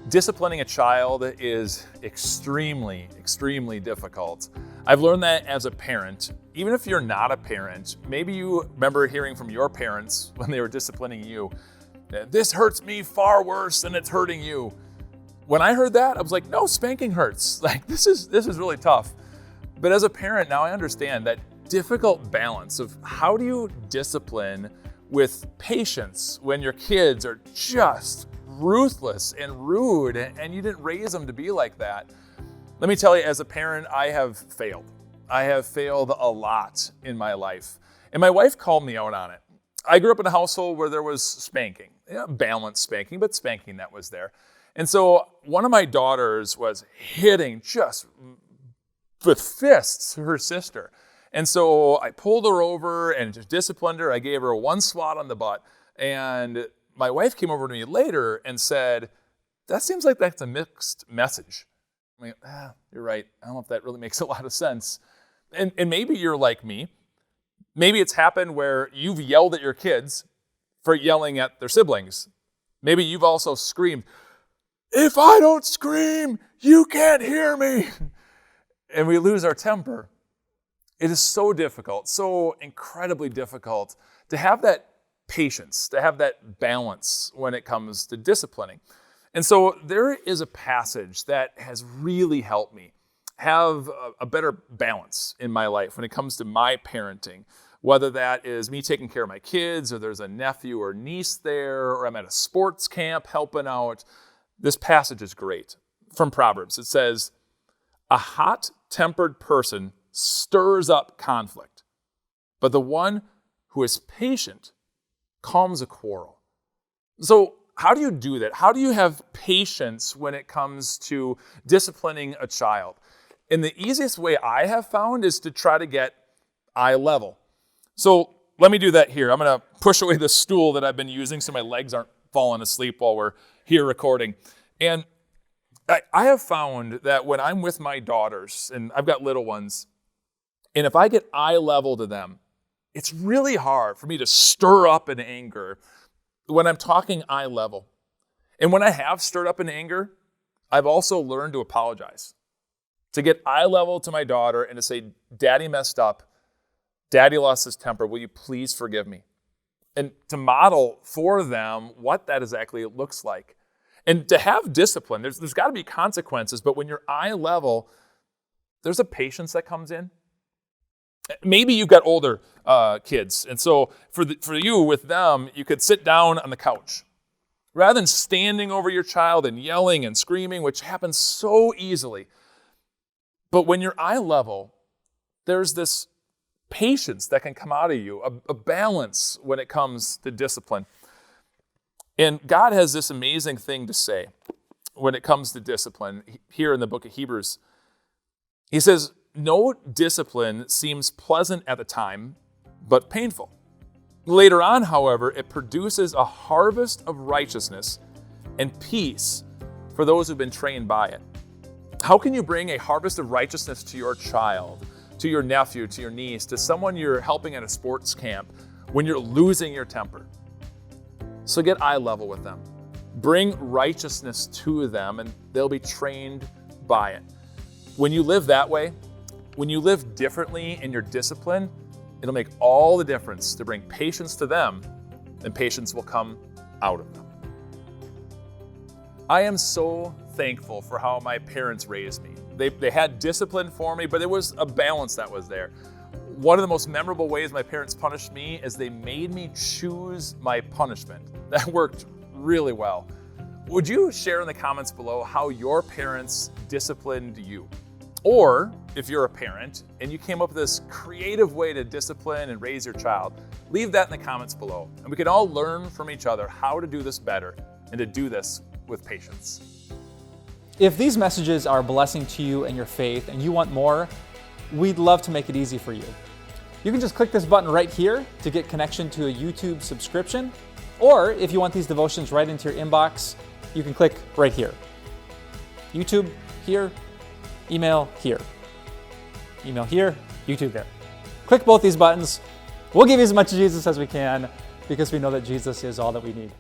Disciplining a child is extremely, extremely difficult. I've learned that as a parent. Even if you're not a parent, maybe you remember hearing from your parents when they were disciplining you, "This hurts me far worse than it's hurting you." When I heard that, I was like, no, spanking hurts. Like, this is really tough. But as a parent, now I understand that difficult balance of how do you discipline with patience when your kids are just ruthless and rude and you didn't raise them to be like that. Let me tell you, as a parent, I have failed. I have failed a lot in my life. And my wife called me out on it. I grew up in a household where there was spanking, balanced spanking, but spanking that was there. And so one of my daughters was hitting just with fists her sister. And so I pulled her over and just disciplined her. I gave her one swat on the butt. And my wife came over to me later and said, "That seems like that's a mixed message." I'm like, you're right. I don't know if that really makes a lot of sense. And maybe you're like me. Maybe it's happened where you've yelled at your kids for yelling at their siblings. Maybe you've also screamed, "If I don't scream, you can't hear me." And we lose our temper. It is so difficult, so incredibly difficult to have that patience, to have that balance when it comes to disciplining. And so there is a passage that has really helped me have a better balance in my life when it comes to my parenting, whether that is me taking care of my kids or there's a nephew or niece there, or I'm at a sports camp helping out. This passage is great. From Proverbs, it says, "A hot-tempered person stirs up conflict, but the one who is patient calms a quarrel." So how do you do that? How do you have patience when it comes to disciplining a child? And the easiest way I have found is to try to get eye level. So let me do that here. I'm going to push away the stool that I've been using so my legs aren't falling asleep while we're here recording. And I have found that when I'm with my daughters, and I've got little ones, and if I get eye level to them, it's really hard for me to stir up in anger when I'm talking eye level. And when I have stirred up in anger, I've also learned to apologize, to get eye level to my daughter and to say, "Daddy messed up. Daddy lost his temper. Will you please forgive me?" And to model for them what that exactly looks like. And to have discipline, there's got to be consequences, but when you're eye level, there's a patience that comes in. Maybe you've got older kids, and so for you with them, you could sit down on the couch. Rather than standing over your child and yelling and screaming, which happens so easily. But when you're eye level, there's this patience that can come out of you, a balance when it comes to discipline. And God has this amazing thing to say when it comes to discipline here in the book of Hebrews. He says, "No discipline seems pleasant at the time, but painful. Later on, however, it produces a harvest of righteousness and peace for those who've been trained by it." How can you bring a harvest of righteousness to your child, to your nephew, to your niece, to someone you're helping at a sports camp when you're losing your temper? So get eye level with them. Bring righteousness to them, and they'll be trained by it. When you live that way, when you live differently in your discipline, it'll make all the difference to bring patience to them, and patience will come out of them. I am so thankful for how my parents raised me. They had discipline for me, but it was a balance that was there. One of the most memorable ways my parents punished me is they made me choose my punishment. That worked really well. Would you share in the comments below how your parents disciplined you? Or if you're a parent and you came up with this creative way to discipline and raise your child, leave that in the comments below. And we can all learn from each other how to do this better and to do this with patience. If these messages are a blessing to you and your faith and you want more, we'd love to make it easy for you. You can just click this button right here to get connection to a YouTube subscription. Or if you want these devotions right into your inbox, you can click right here. YouTube here, email here. Email here, YouTube there. Click both these buttons. We'll give you as much Jesus as we can because we know that Jesus is all that we need.